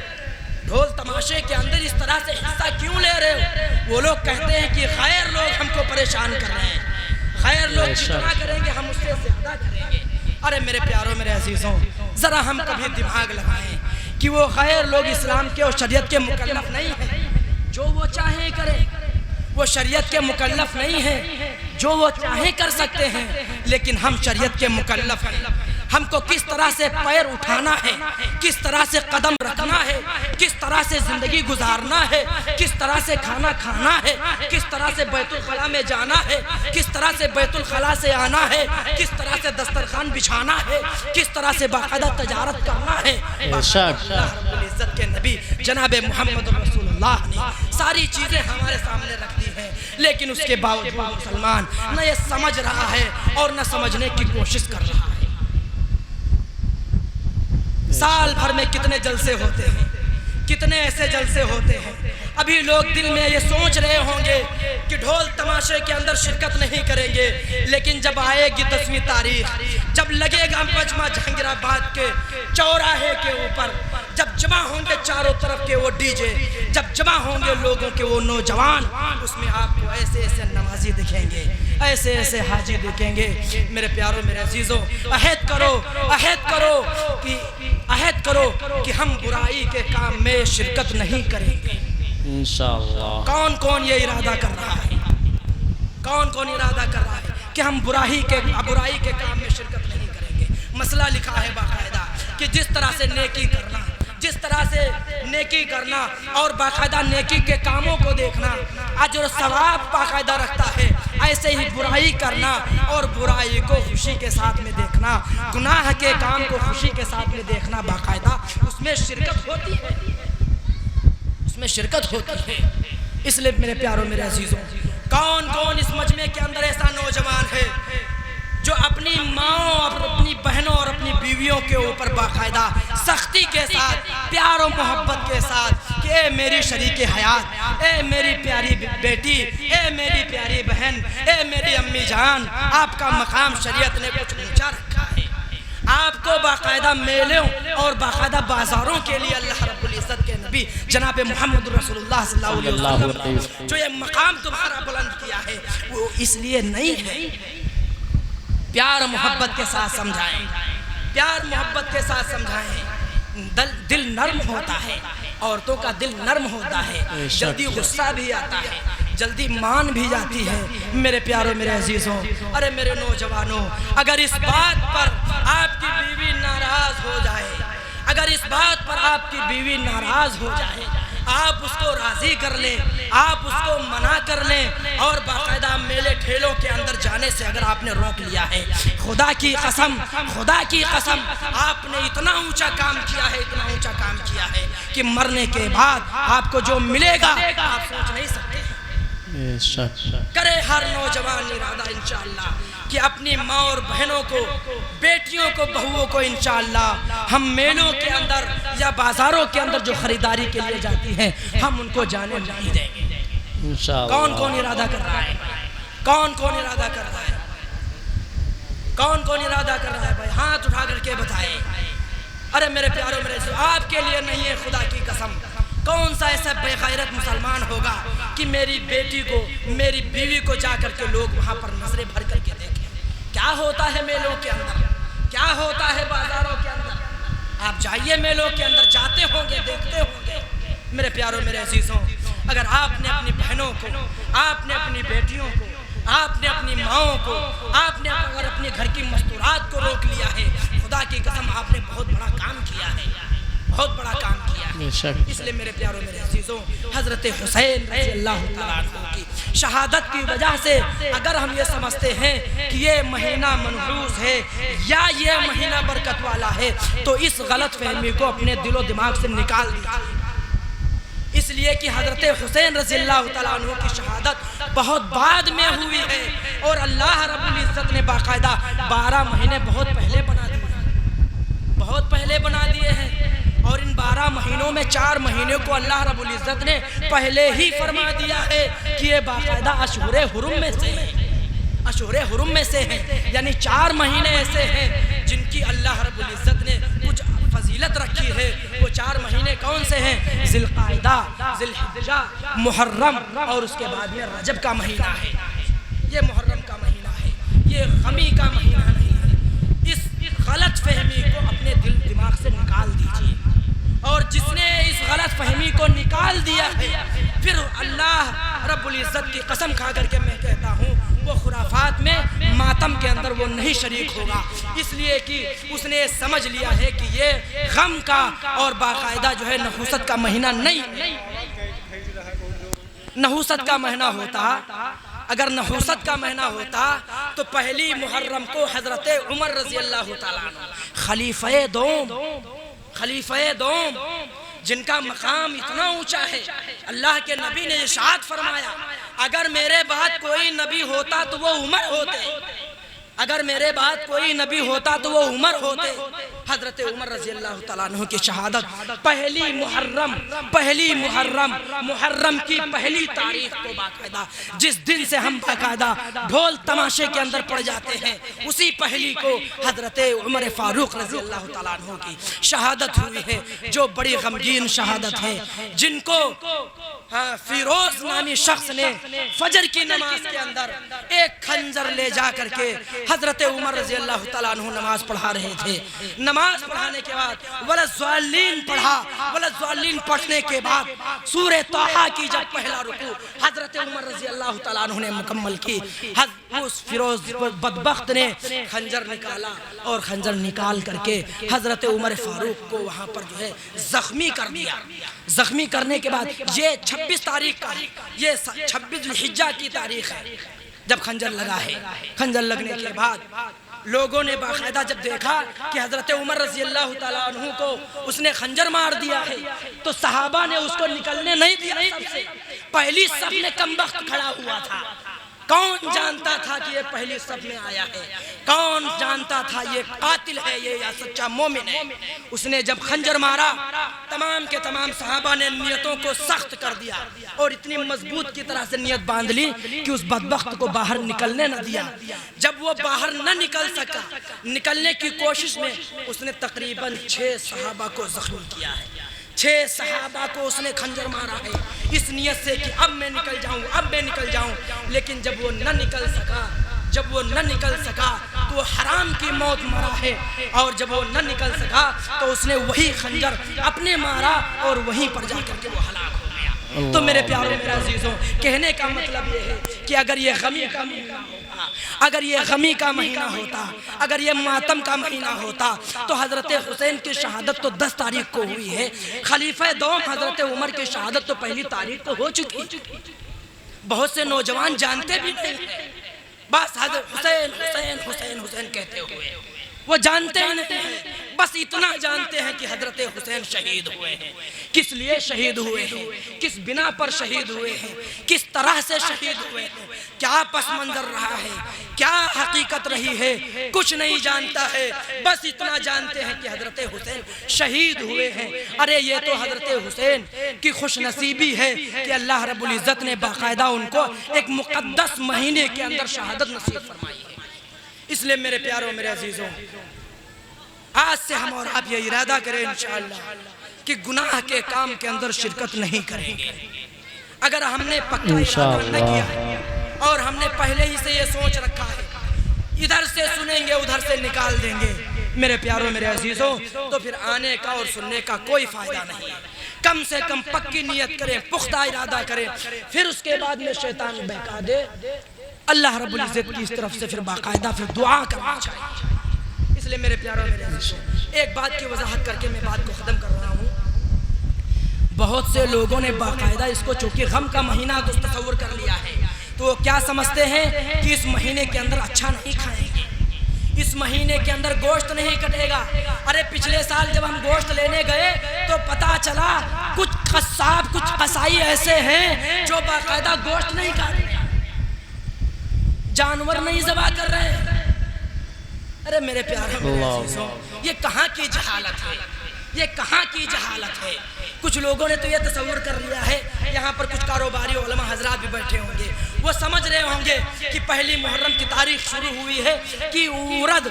ڈھول تماشے کے اندر اس طرح سے حصہ کیوں لے رہے ہو؟ وہ لوگ کہتے ہیں کہ خیر لوگ ہم کو پریشان کر رہے ہیں، خیر لوگ جتنا کریں گے ہم اس سے زیادہ کریں گے۔ ارے میرے پیاروں، میرے عزیزوں، ذرا ہم کبھی دماغ لگائیں کہ وہ خیر لوگ اسلام کے اور شریعت کے مکلف نہیں ہیں، جو وہ چاہیں کریں۔ وہ شریعت کے مکلف نہیں ہیں، جو وہ چاہیں کر سکتے ہیں، لیکن ہم شریعت کے مکلف ہیں۔ ہم کو کس طرح سے پیر اٹھانا ہے، کس طرح سے قدم رکھنا ہے، کس طرح سے زندگی گزارنا ہے، کس طرح سے کھانا کھانا ہے، کس طرح سے بیت الخلا میں جانا ہے، کس طرح سے بیت الخلا سے آنا ہے، کس طرح سے دسترخوان بچھانا ہے، کس طرح سے باقاعدہ تجارت کرنا ہے۔ اللہ رب العزت کے نبی جناب محمد رسول اللہ نے ساری چیزیں ہمارے سامنے رکھ دی ہیں، لیکن اس کے باوجود مسلمان نہ یہ سمجھ رہا ہے اور نہ سمجھنے کی کوشش کر رہا ہے۔ سال بھر میں کتنے جلسے ہوتے ہیں، کتنے ایسے جلسے ہوتے ہیں۔ ابھی لوگ دل میں یہ سوچ رہے ہوں گے کہ ڈھول تماشے کے اندر شرکت نہیں کریں گے، لیکن جب آئے گی 10ویں تاریخ، جب لگے گا مجمع جہانگیر آباد کے چوراہے کے اوپر، جب جمع ہوں گے چاروں طرف کے وہ ڈی جے، جب جمع ہوں گے لوگوں کے وہ نوجوان، اس میں آپ کو ایسے ایسے نمازی دکھیں گے، ایسے ایسے حاجی دکھیں گے۔ میرے پیاروں، میرے عزیزوں، عہد کرو کہ ہم برائی کے کام میں شرکت نہیں کریں گے انشاءاللہ۔ کون کون یہ ارادہ کر رہا ہے؟ کون کون ارادہ کر رہا ہے کہ ہم برائی کے کام میں شرکت نہیں کریں گے؟ مسئلہ لکھا ہے باقاعدہ کہ جس طرح سے نیکی کرنا اور باقاعدہ نیکی کے کاموں کو دیکھنا اجر و ثواب باقاعدہ رکھتا ہے، ایسے ہی برائی کرنا اور برائی کو خوشی کے ساتھ میں دیکھنا، گناہ کے کام کو خوشی کے ساتھ میں دیکھنا، باقاعدہ اس میں شرکت ہوتی ہے، اس میں شرکت ہوتی ہے۔ اس لیے میرے پیاروں، میرے عزیزوں، کون کون اس مجمع کے اندر ایسا نوجوان ہے جو اپنی ماں اور اپنی بہنوں اور اپنی بیویوں کے اوپر باقاعدہ سختی کے ساتھ، پیار و محبت کے ساتھ کہ اے میری شریک حیات، اے میری پیاری بیٹی، اے میری پیاری بہن، اے میری امی جان، آپ کا مقام شریعت نے کچھ اونچا رکھا ہے۔ آپ کو باقاعدہ میلوں اور باقاعدہ بازاروں کے لیے اللہ رب العزت کے نبی جناب محمد رسول اللہ صلی اللہ علیہ وسلم جو یہ مقام تمہارا بلند کیا ہے وہ اس لیے نہیں ہے۔ پیار محبت کے ساتھ سمجھائیں، پیار محبت کے ساتھ سمجھائیں۔ دل نرم ہوتا ہے، عورتوں کا دل نرم ہوتا ہے، جلدی غصہ بھی آتا ہے، جلدی مان بھی جاتی ہے۔ میرے پیاروں، میرے عزیزوں، ارے میرے نوجوانوں، اگر اس بات پر آپ کی بیوی ناراض ہو جائے، اگر اس بات پر آپ کی بیوی ناراض ہو جائے، آپ اس کو راضی کر لیں، آپ اس کو منع کر لیں، اور باقاعدہ میلے ٹھیلوں کے اندر جانے سے اگر آپ نے روک لیا ہے، خدا کی قسم آپ نے اتنا اونچا کام کیا ہے، اتنا اونچا کام کیا ہے کہ مرنے کے بعد آپ کو جو ملے گا آپ سوچ نہیں سکتے، کرے ہر نوجوان ارادہ انشاءاللہ کہ اپنی ماں اور بہنوں کو، بیٹیوں کو، بہووں کو انشاءاللہ ہم میلوں کے اندر یا بازاروں کے اندر جو خریداری کے لیے جاتی ہیں ہم ان کو جانے نہیں دیں گے۔ کون کون ارادہ کر رہا ہے؟ کون کون ارادہ کر رہا ہے؟ کون کون ارادہ کر رہا ہے بھائی؟ ہاتھ اٹھا کر کے بتائیں۔ ارے میرے پیاروں، میرے سے آپ کے لیے نہیں ہے، خدا کی قسم کون سا ایسا بے غیرت مسلمان ہوگا کہ میری بیٹی کو، میری بیوی کو جا کر کے لوگ وہاں پر نظریں بھر کر کے دیکھیں؟ کیا ہوتا ہے میلوں کے اندر، کیا ہوتا ہے بازاروں کے اندر؟ آپ جائیے میلوں کے اندر، جاتے ہوں گے، دیکھتے ہوں گے۔ میرے پیاروں، میرے عزیزوں، اگر آپ نے اپنی بہنوں کو، آپ نے اپنی بیٹیوں کو، آپ نے اپنی ماؤں کو، آپ نے اگر اپنے گھر کی مستورات کو روک لیا ہے، خدا کی قسم آپ نے بہت بڑا کام کیا ہے، بہت بڑا کام کیا ہے۔ اس لیے میرے پیاروں، میرے عزیزوں، حضرت حسین رضی اللہ تعالیٰ عنہ کی شہادت کی وجہ سے اگر ہم یہ سمجھتے ہیں کہ یہ مہینہ منحوس ہے یا یہ مہینہ برکت والا ہے تو اس غلط فہمی کو اپنے دل و دماغ سے نکال دیجیے۔ اس لیے کہ حضرت حسین رضی اللہ تعالیٰ عنہ کی شہادت بہت بعد میں ہوئی ہے اور اللہ رب العزت نے باقاعدہ 12 مہینے بہت پہلے بنا دیے ہیں، بہت پہلے بنا دیے ہیں، اور ان 12 مہینوں میں 4 مہینے کو اللہ رب العزت نے پہلے ہی فرما دیا ہے کہ یہ باقاعدہ اشہر حرم میں سے ہیں، اشہر حرم میں سے ہیں، یعنی 4 مہینے ایسے ہیں جن کی اللہ رب العزت نے کچھ فضیلت رکھی ہے۔ وہ 4 مہینے کون سے ہیں؟ ذی القعدہ، ذی الحجہ، محرم، اور اس کے بعد میں رجب کا مہینہ ہے۔ یہ محرم کا مہینہ ہے، یہ غمی کا مہینہ نہیں ہے۔ اس غلط فہمی کو اپنے دل دماغ سے نکال دیجیے، اور جس نے اس غلط فہمی کو نکال دیا ہے پھر اللہ رب العزت کی قسم کھا کر کے میں کہتا ہوں وہ خرافات میں، ماتم کے اندر وہ نہیں شریک ہوگا، اس لیے کہ اس نے سمجھ لیا ہے کہ یہ غم کا اور باقاعدہ جو ہے نحوست کا مہینہ نہیں۔ نحوست کا مہینہ ہوتا، اگر نحوست کا مہینہ ہوتا تو پہلی محرم کو حضرت عمر رضی اللہ تعالیٰ عنہ خلیفہ دوم جن کا مقام اتنا اونچا ہے، اللہ کے نبی نے ارشاد فرمایا اگر میرے بعد کوئی نبی ہوتا تو وہ عمر ہوتے، اگر میرے بعد کوئی نبی ہوتا تو وہ عمر ہوتے۔ حضرت عمر رضی اللہ تعالیٰ عنہ کی شہادت پہلی محرم کی پہلی تاریخ کو باقاعدہ جس دن سے ہم باقاعدہ ڈھول تماشے کے اندر پڑ جاتے ہیں اسی پہلی کو حضرت عمر فاروق رضی اللہ تعالیٰ عنہ کی شہادت ہوئی ہے، جو بڑی غمگین شہادت ہے، جن کو فیروز نامی شخص نے فجر کی نماز کے اندر ایک خنجر لے جا کر کے حضرت عمر رضی اللہ تعالیٰ عنہ نماز پڑھا رہے تھے۔ نماز پڑھانے کے بعد وَلَضَّالِّينَ پڑھا، وَلَضَّالِّينَ پڑھنے کے بعد سورہ طٰہٰ کی جب پہلا رکوع حضرت عمر رضی اللہ تعالیٰ عنہ نے مکمل کی، اس فیروز بدبخت نے خنجر نکالا اور خنجر نکال کر کے حضرت عمر فاروق کو وہاں پر جو ہے زخمی کر دیا۔ زخمی کرنے کے بعد یہ 26 تاریخ کا، یہ 26 الحجہ کی تاریخ ہے جب خنجر لگا ہے۔ خنجر لگنے کے بعد لوگوں نے باقاعدہ جب دیکھا کہ حضرت عمر رضی اللہ تعالیٰ عنہ کو اس نے خنجر مار دیا ہے تو صحابہ نے اس کو نکلنے نہیں دیا، سب سے پہلی صف میں کمبخت کھڑا ہوا تھا۔ کون جانتا تھا کہ یہ پہلی صف میں آیا ہے؟ کون جانتا تھا یہ قاتل ہے یہ یا سچا مومن ہے؟ اس نے جب خنجر مارا تمام کے تمام صحابہ نے نیتوں کو سخت کر دیا اور اتنی مضبوط کی طرح سے نیت باندھ لی کہ اس بدبخت کو باہر نکلنے نہ دیا۔ جب وہ باہر نہ نکل سکا، نکلنے کی کوشش میں اس نے تقریباً 6 صحابہ کو زخمی کیا ہے۔ 6 صحابہ کو اس نے خنجر مارا ہے اس نیت سے کہ اب میں نکل جاؤں، لیکن جب وہ نہ نکل سکا تو وہ حرام کی موت مرا ہے، اور جب وہ نہ نکل سکا تو اس نے وہی خنجر اپنے مارا اور وہیں پر جا کر کے وہ ہلاک ہو گیا۔ تو میرے پیاروں میرے عزیزوں، کہنے کا مطلب یہ ہے کہ اگر یہ غمی کا مہینہ ہوتا، اگر یہ غمی کا مہینہ ہوتا، اگر یہ ماتم کا مہینہ ہوتا تو حضرت حسین کی شہادت تو 10 تاریخ کو ہوئی ہے، خلیفہ دوم حضرت عمر کی شہادت تو پہلی تاریخ کو ہو چکی۔ بہت سے نوجوان جانتے بھی نہیں ہیں، بس حضرت حسین حسین حسین حسین کہتے ہوئے وہ جانتے ہی نہیں ہیں، بس اتنا جانتے ہیں کہ حضرت حسین شہید ہوئے ہیں. کس لیے شہید ہوئے ہیں, کس بنا پر شہید ہوئے ہیں, کس طرح سے شہید ہوئے ہیں, کیا پس منظر رہا ہے, کیا حقیقت رہی ہے, کچھ نہیں جانتا ہے. بس اتنا جانتے ہیں کہ حضرت حسین شہید ہوئے ہیں. ارے یہ تو حضرت حسین کی خوش نصیبی ہے کہ اللہ رب العزت نے باقاعدہ ان کو ایک مقدس مہینے کے اندر شہادت نصیب فرمائی ہے. اس لیے میرے پیاروں میرے عزیزوں, آج سے ہم اور آپ یہ ارادہ کریں انشاءاللہ کہ گناہ کے کام کے اندر شرکت نہیں کریں گے. اگر ہم نے پکا ارادہ نہ کیا اور ہم نے پہلے ہی سے یہ سوچ رکھا ہے ادھر سے سنیں گے ادھر سے نکال دیں گے, میرے پیاروں میرے عزیزوں, تو پھر آنے کا اور سننے کا کوئی فائدہ نہیں. کم سے کم پکی نیت کریں, پختہ ارادہ کریں, پھر اس کے بعد میں شیطان بہکا دے, اللہ رب العزت کی اس طرف سے پھر باقاعدہ پھر دعا کرنا چاہیے. اس لیے میرے پیاروں میرے عزیزوں, ایک بات کی وضاحت کر کے میں بات کو ختم کر رہا ہوں. بہت سے لوگوں نے باقاعدہ اس کو چونکہ غم کا مہینہ تصور کر لیا ہے, تو وہ کیا سمجھتے ہیں کہ اس مہینے کے اندر اچھا نہیں کھائیں گے, اس مہینے کے اندر گوشت نہیں کٹے گا. ارے پچھلے سال جب ہم گوشت لینے گئے تو پتا چلا کچھ قصاب کچھ قصائی ایسے ہیں جو باقاعدہ گوشت نہیں کھا رہے, جانور نہیں ذبح کر رہے ہیں. ارے میرے پیارے میرے عزیزوں, یہ کہاں کی جہالت ہے, یہ کہاں کی جہالت ہے. کچھ لوگوں نے تو یہ تصور کر لیا ہے, یہاں پر کچھ کاروباری علماء حضرات بھی بیٹھے ہوں گے, وہ سمجھ رہے ہوں گے کہ پہلی محرم کی تاریخ شروع ہوئی ہے کہ ارد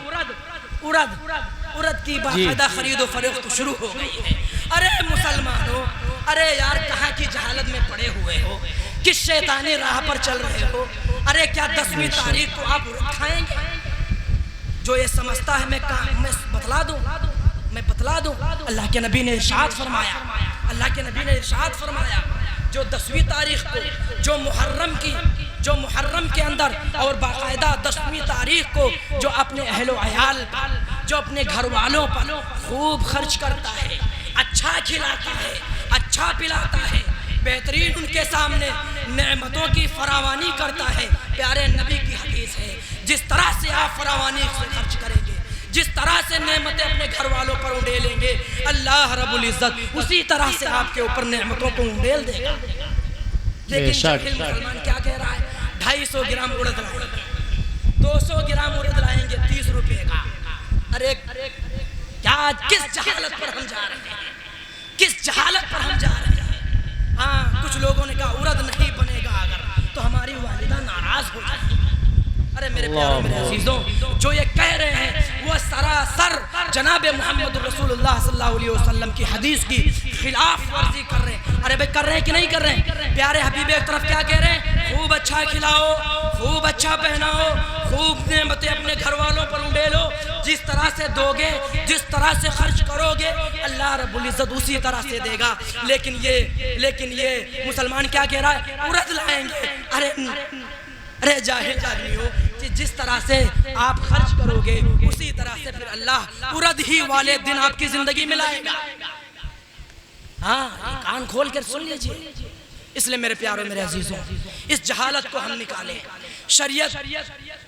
کی باقاعدہ خرید و فروخت شروع ہو گئی ہے. ارے مسلمانوں, ارے یار کہاں کی جہالت میں پڑے ہوئے ہو, کس شیطانی راہ پر چل رہے ہو. ارے کیا 10ویں تاریخ کو آپ ارد کھائیں گے؟ جو یہ سمجھتا ہے میں بتلا دوں, اللہ کے نبی نے ارشاد فرمایا, اللہ کے نبی نے ارشاد فرمایا جو 10ویں تاریخ کو جو محرم کے اندر اور باقاعدہ 10ویں تاریخ کو جو اپنے اہل و عیال پر, جو اپنے گھر والوں پر خوب خرچ کرتا ہے, اچھا کھلاتا ہے, اچھا پلاتا ہے, بہترین ان کے سامنے نعمتوں کی فراوانی کرتا ہے. پیارے نبی کی حدیث ہے, جس طرح سے آپ فراوانی سے خرچ کریں گے, جس طرح سے نعمتیں اپنے گھر والوں پر انڈیلیں گے, اللہ رب العزت اسی طرح سے آپ کے اوپر نعمتوں کو انڈیل دے گا. لیکن جاہل مسلمان کیا کہہ رہا ہے, 250 گرام ارد لائیں گے, 200 گرام ارد لائیں گے 30 روپے کا. ارے کیا کس جہالت پر ہم جا رہے ہیں, کس جہالت پر ہم جا رہے ہیں. ہاں کچھ لوگوں نے کہا ارد نہیں بنے گا اگر تو ہماری والدہ ناراض ہو جائے. ارے میرے پیاروں میرے عزیزوں, جو یہ کہہ رہے ہیں وہ سراسر جناب محمد رسول اللہ صلی اللہ علیہ وسلم کی حدیث کی خلاف ورزی کر رہے ہیں. ارے بھائی کر رہے ہیں کہ نہیں کر رہے ہیں؟ پیارے حبیب ایک طرف کیا کہہ رہے ہیں, خوب اچھا کھلاؤ, خوب اچھا پہناؤ, خوب نعمتیں اپنے گھر والوں پر انڈیلو, جس طرح سے دو گے, جس طرح سے خرچ کرو گے اللہ رب العزت اسی طرح سے دے گا. لیکن یہ مسلمان کیا کہہ رہا ہے, ارد لائیں گے. ارے جاہل آدمی ہو, جس طرح سے آپ خرچ کرو گے اسی طرح سے پھر اللہ ارد ہی والے دن آپ کی زندگی میں لائے گا. ہاں کان کھول کر سن لیجئے. اس لیے میرے پیاروں میرے عزیزوں, اس جہالت کو ہم نکالیں. شریعت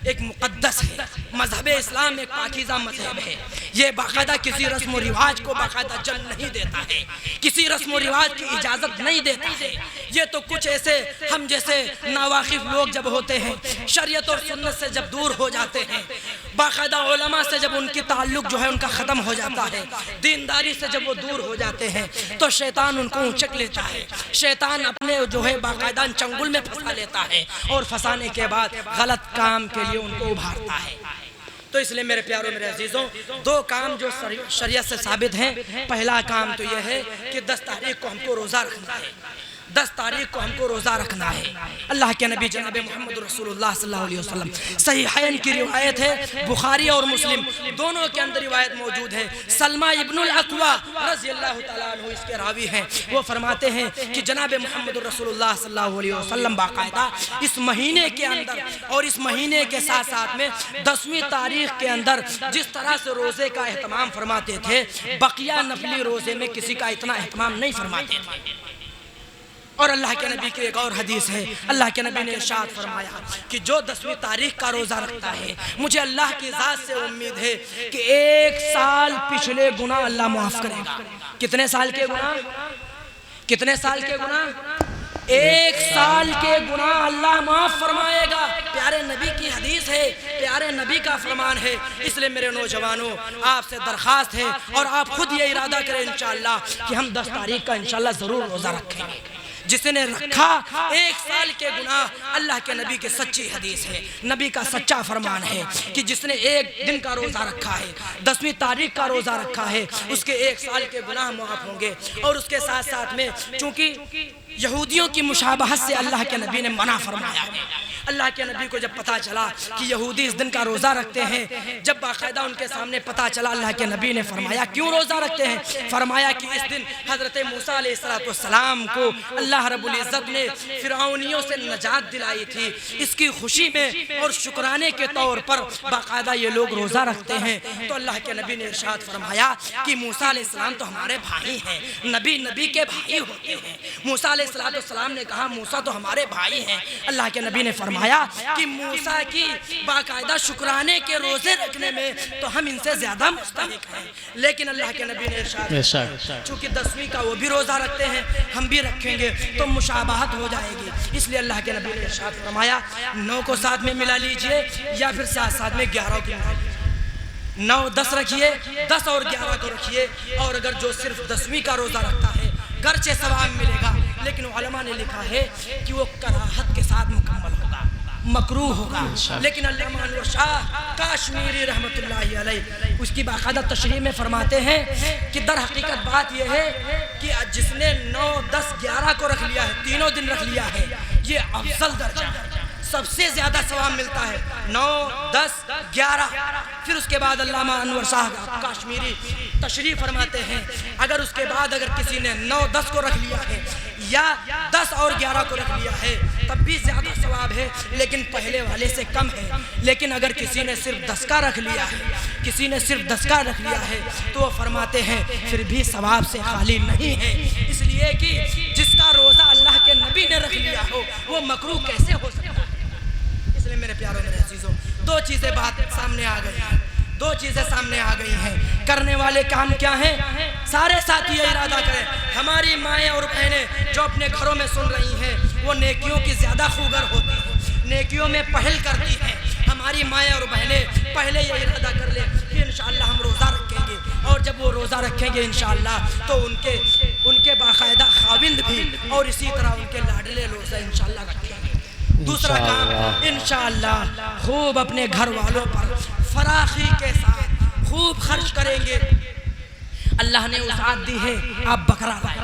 ایک مقدس ہے, مذہب اسلام ایک پاکیزہ مذہب ہے. یہ باقاعدہ کسی رسم و رواج کو باقاعدہ جل نہیں دیتا ہے, کسی رسم و رواج کی اجازت نہیں دیتا ہے. یہ تو کچھ ایسے ہم جیسے ناواقف لوگ جب ہوتے ہیں, شریعت اور سنت سے جب دور ہو جاتے ہیں, باقاعدہ علماء سے جب ان کی تعلق جو ہے ان کا ختم ہو جاتا ہے, دینداری سے جب وہ دور ہو جاتے ہیں, تو شیطان ان کو اونچک لیتا ہے. شیطان اپنے جو ہے باقاعدہ چنگل میں پھنسا لیتا ہے اور پھنسانے کے بعد غلط کام کے لیے ان کو ابھارتا ہے. تو اس لیے میرے پیاروں میرے عزیزوں, 2 کام جو شریعت سے ثابت ہیں. پہلا کام تو یہ ہے کہ 10 تاریخ کو ہم کو روزہ رکھنا ہے, 10 تاریخ کو ہم کو روزہ رکھنا ہے. اللہ کے نبی جناب محمد رسول اللہ صلی اللہ علیہ وسلم, صحیحین کی روایت ہے, بخاری اور مسلم دونوں کے اندر روایت موجود ہے. سلمہ ابن الاکوع رضی اللہ تعالیٰ عنہ اس کے راوی ہیں. وہ فرماتے ہیں کہ جناب محمد رسول اللہ صلی اللہ علیہ وسلم باقاعدہ اس مہینے کے اندر اور اس مہینے کے ساتھ ساتھ میں 10ویں تاریخ کے اندر جس طرح سے روزے کا اہتمام فرماتے تھے, بقیہ نفلی روزے میں کسی کا اتنا اہتمام نہیں فرماتے تھے. اور اللہ کے نبی کی ایک اور حدیث ہے، اللہ کے نبی نے ارشاد فرمایا کہ جو 10ویں تاریخ کا روزہ رکھتا ہے، مجھے اللہ کی ذات سے امید ہے کہ 1 سال پچھلے گناہ اللہ معاف کرے گا۔ کتنے سال کے گناہ؟ کتنے سال کے گناہ؟ 1 سال کے گناہ اللہ معاف فرمائے گا۔ پیارے نبی کی حدیث ہے، پیارے نبی کا فرمان ہے۔ اس لئے میرے نوجوانوں، آپ سے درخواست ہے اور آپ خود یہ ارادہ کریں انشاءاللہ کہ ہم 10 تاریخ کا انشاءاللہ ضرور روزہ رکھیں گے۔ جس نے رکھا 1 سال کے گناہ، اللہ کے نبی کی سچی حدیث ہے، نبی کا سچا فرمان ہے کہ جس نے 1 دن کا روزہ رکھا ہے، 10ویں تاریخ کا روزہ رکھا ہے، اس کے 1 سال کے گناہ معاف ہوں گے۔ اور اس کے ساتھ ساتھ میں چونکہ یہودیوں کی مشابہت سے اللہ کے نبی نے منع فرمایا ہے۔ اللہ کے نبی کو جب پتا چلا کہ یہودی اس دن کا روزہ رکھتے ہیں، جب باقاعدہ ان کے سامنے پتا چلا، اللہ کے نبی نے فرمایا کیوں روزہ رکھتے ہیں؟ فرمایا کہ اس دن حضرت موسیٰ علیہ السلام کو اللہ رب العزت نے فرعونیوں سے نجات دلائی تھی، اس کی خوشی میں اور شکرانے کے طور پر باقاعدہ یہ لوگ روزہ رکھتے ہیں۔ تو اللہ کے نبی نے ارشاد فرمایا کہ موسیٰ علیہ السلام تو ہمارے بھائی ہیں، نبی کے بھائی ہوتے ہیں۔ موسیٰ علیہ السلام نے کہا موسیٰ تو ہمارے بھائی ہیں۔ اللہ کے نبی نے فرمایا کہ موسیٰ کی باقاعدہ شکرانے کے روزے رکھنے میں تو ہم ان سے زیادہ مستحق ہیں، لیکن اللہ کے نبی نے ارشاد چونکہ 10ویں کا وہ بھی روزہ رکھتے ہیں، ہم بھی رکھیں گے تو مشابہت ہو جائے گی، اس لیے اللہ کے نبی نے ارشاد فرمایا 9 کو ساتھ میں ملا لیجئے یا پھر ساتھ میں 11 کو ملا لیجئے۔ 9 10 رکھیے، 10 اور 11 کو رکھیے۔ اور اگر جو صرف 10ویں کا روزہ رکھتا ہے گرچہ ثواب ملے گا، لیکن علماء نے لکھا ہے کہ وہ کراہت کے ساتھ مکمل ہوگا، مکروہ ہوگا۔ لیکن علامہ انور شاہ کاشمیری رحمت اللہ علیہ اس کی باقاعدہ تشریح میں فرماتے ہیں کہ در حقیقت بات یہ ہے کہ جس نے 9 10 11 کو رکھ لیا ہے، تینوں دن رکھ لیا ہے، یہ افضل درجہ ہے، سب سے زیادہ ثواب ملتا ہے 9 10 11۔ پھر اس کے بعد علامہ انور شاہ کاشمیری تشریح فرماتے ہیں اگر اس کے بعد اگر کسی نے 9 10 کو رکھ لیا ہے یا 10 اور 11 کو رکھ لیا ہے تب بھی زیادہ ثواب ہے، لیکن پہلے والے سے کم ہے۔ لیکن اگر کسی نے صرف 10 کا رکھ لیا ہے، کسی نے صرف 10 کا رکھ لیا ہے تو وہ فرماتے ہیں پھر بھی ثواب سے خالی نہیں ہے، اس لیے کہ جس کا روزہ اللہ کے نبی نے رکھ لیا ہو وہ مکروہ کیسے ہو سکتا ہے؟ اس لیے میرے پیاروں میرے عزیزوں 2 چیزیں بات سامنے آ گئی ہیں، 2 چیزیں سامنے آ گئی ہیں۔ کرنے والے کام کیا ہیں؟ سارے ساتھی یہ ارادہ کریں، ہماری مائیں اور بہنیں جو اپنے گھروں میں سن رہی ہیں وہ نیکیوں کی زیادہ خوگر ہوتی ہیں، نیکیوں میں پہل کرتی ہیں۔ ہماری مائیں اور بہنیں پہلے یہ ارادہ کر لیں کہ انشاءاللہ ہم روزہ رکھیں گے، اور جب وہ روزہ رکھیں گے انشاءاللہ تو ان کے باقاعدہ خاوند بھی اور اسی طرح ان کے لاڈلے روزہ انشاءاللہ رکھیں گے۔ دوسرا کام انشاءاللہ خوب اپنے گھر والوں پر فراخی کے ساتھ خوب خرچ کریں گے۔ اللہ نے وسعت دی ہے، آپ بکرا لائیں،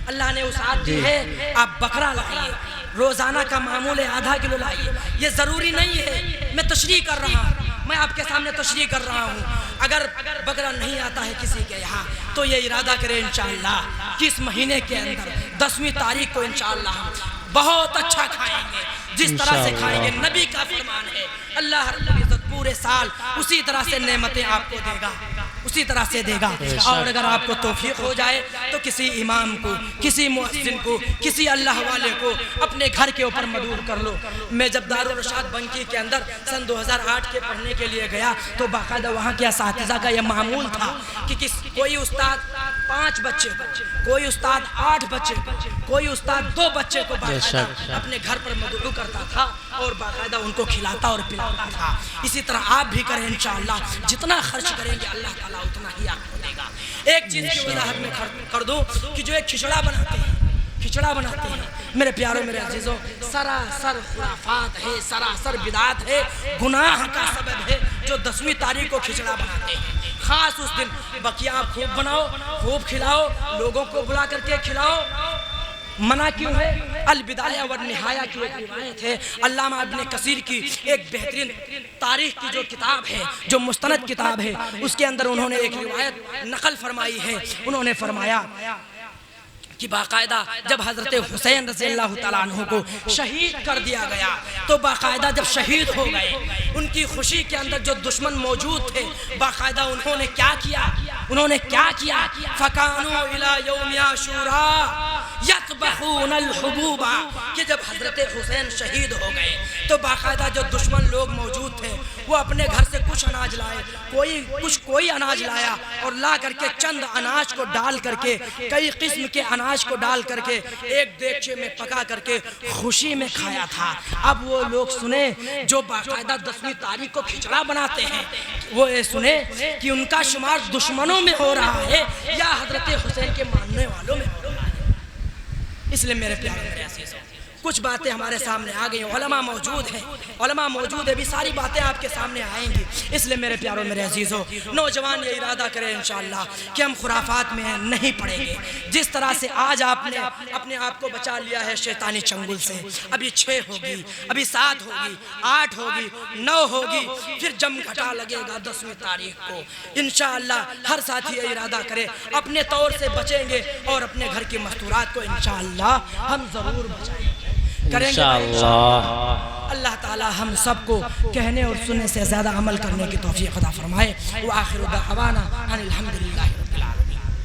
اللہ نے وسعت دی ہے، آپ بکرا لائیں، روزانہ کا معمول آدھا کلو لائیے۔ یہ ضروری نہیں ہے، میں تشریح کر رہا ہوں، میں آپ کے سامنے تشریح کر رہا ہوں۔ اگر بکرا نہیں آتا ہے کسی کے یہاں تو یہ ارادہ کرے انشاءاللہ کہ اس مہینے کے اندر 10ویں تاریخ کو انشاءاللہ ہم بہت اچھا کھائیں گے، جس طرح سے کھائیں گے نبی کا فرمان ہے۔ اللہ رب العزت پورے سال اسی طرح سے نعمتیں آپ کو دے گا، اسی طرح سے دے گا۔ اور اگر آپ کو توفیق ہو جائے تو کسی امام کو، کسی مؤذن کو، کسی اللہ والے کو اپنے گھر کے اوپر مدعو کر لو۔ میں جب دارالرشاد بنکی کے اندر سن 2008 کے پڑھنے کے لیے گیا تو باقاعدہ وہاں کے اساتذہ کا یہ معمول تھا کہ کوئی استاد 5 بچے کو، کوئی استاد 8 بچے کو، کوئی استاد 2 بچے کو باقاعدہ اپنے گھر پر مدعو کرتا تھا اور باقاعدہ ان کو کھلاتا اور پلاتا تھا۔ اسی طرح آپ بھی کریں انشاءاللہ، جتنا خرچ کریں گے اللہ تعالیٰ اتنا ہی آپ کو دے گا۔ ایک چیز کی وضاحت میں کر دوں کہ جو ایک کھچڑا بناتے ہیں، کھچڑا بناتے ہیں میرے پیاروں میرے عزیزوں، سراسر خرافات ہے، سراسر بدعت ہے، گناہ کا سبب ہے جو 10ویں تاریخ کو کھچڑا بناتے ہیں۔ خاص اس دن بقیہ آپ خوب بناؤ، خوب کھلاؤ، لوگوں کو بلا کر کے کھلاؤ۔ منع کیوں ہے؟ البدایہ والنہایہ کی ایک روایت ہے، علامہ ابن کثیر کی ایک بہترین تاریخ کی جو کتاب ہے، جو مستند کتاب ہے، اس کے اندر انہوں نے ایک روایت نقل فرمائی ہے۔ انہوں نے فرمایا کہ باقاعدہ جب حضرت حسین رضی اللہ تعالیٰ عنہ کو شہید کر دیا گیا تو باقاعدہ جب شہید ہو گئے ان کی خوشی کے اندر جو دشمن موجود تھے باقاعدہ انہوں نے کیا کیا؟ فَكَانُوا إِلَى يَوْمِ عَاشُورَا یذبحون الحبوبا کہ جب حضرت حسین شہید ہو گئے تو باقاعدہ جو دشمن لوگ موجود تھے وہ اپنے گھر سے کچھ اناج لائے، کوئی اناج لایا اور لا کر کے چند اناج کو ڈال کر کے، کئی قسم کے اناج کو ڈال کر کے ایک دیگچے میں پکا کر کے خوشی میں کھایا تھا۔ اب وہ لوگ سنیں جو باقاعدہ 10ویں تاریخ کو کھچڑا بناتے ہیں، وہ یہ سنیں کہ ان کا شمار دشمنوں میں ہو رہا ہے یا حضرت حسین کے ماننے والوں میں ہو رہا ہے۔ اس لیے میرے پیارے میرے عزیزوں، کچھ باتیں ہمارے سامنے آ گئی، علماء موجود ہیں، بھی ساری باتیں آپ کے سامنے آئیں گی۔ اس لیے میرے پیاروں میرے عزیزوں، نوجوان یہ ارادہ کریں انشاءاللہ کہ ہم خرافات میں نہیں پڑیں گے۔ جس طرح سے آج آپ نے اپنے آپ کو بچا لیا ہے شیطانی چنگل سے، ابھی 6 ہوگی، ابھی 7 ہوگی، 8 ہوگی، 9 ہوگی، پھر جم گھٹا لگے گا 10ویں تاریخ کو۔ انشاءاللہ ہر ساتھی یہ ارادہ کرے اپنے طور سے بچیں گے اور اپنے گھر کی مستورات کو انشاءاللہ ہم ضرور بچائیں گے، کریں گے انشاءاللہ۔ اللہ تعالی ہم سب کو کہنے اور سننے سے زیادہ عمل کرنے کی توفیق عطا فرمائے۔ وآخر دعوانا ان الحمدللہ۔